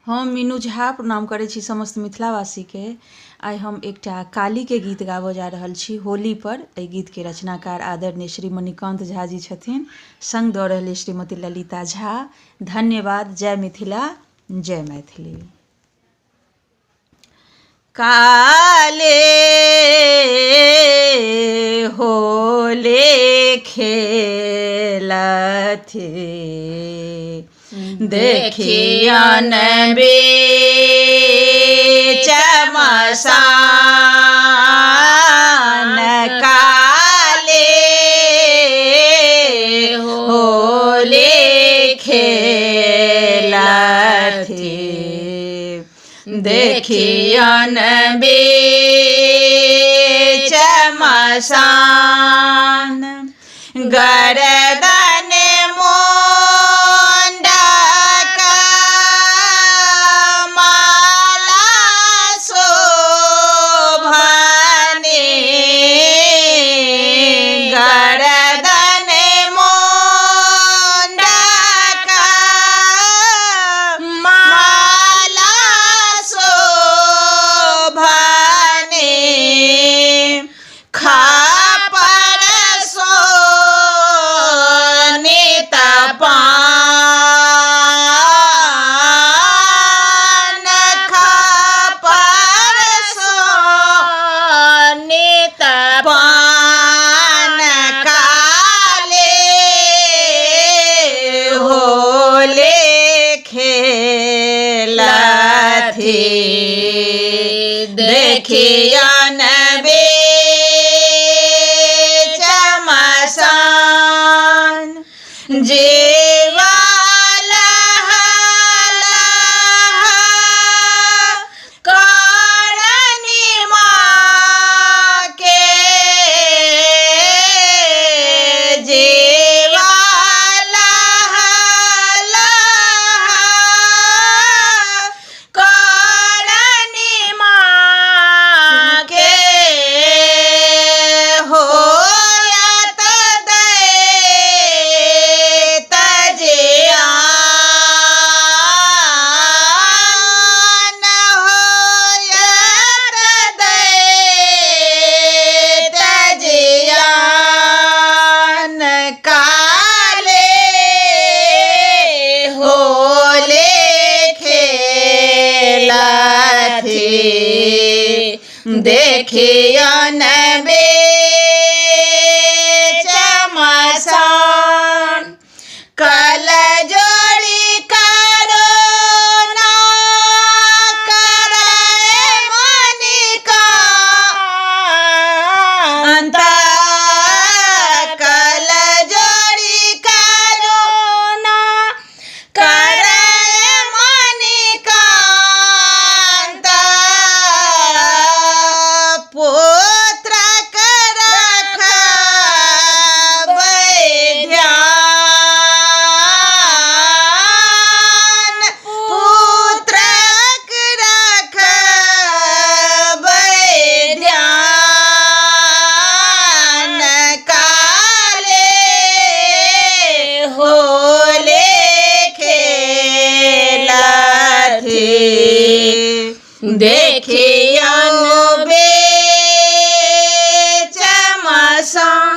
हम मीनू झा प्रणाम करै छी समस्त मिथिलावासीके। आइ हम एकटा कालीके गीत गाबऽ जा रहल छी होली पर। एहि गीतके रचनाकार आदरणीय श्री मणिकान्त झा जी छथिन, संग दऽ रहल श्रीमती ललिता झा। धन्यवाद। जय मिथिला, जय मैथिली। काले होले खेलथे देखियन बीच मसान, काले होले खेलथे देखियन बीच मसान, गरदन मुंडक माला शोभने, गरदन मुंडक माला शोभने, खापर सोनित पान, खापर सोनित पान, काले होले खेलथे देखियन बीच मसान, जीवल करनिमा के, जीवल करनिमा के, होयत दैत जियान, होयत दैत जियान, काले होले खेलथे देखियन बे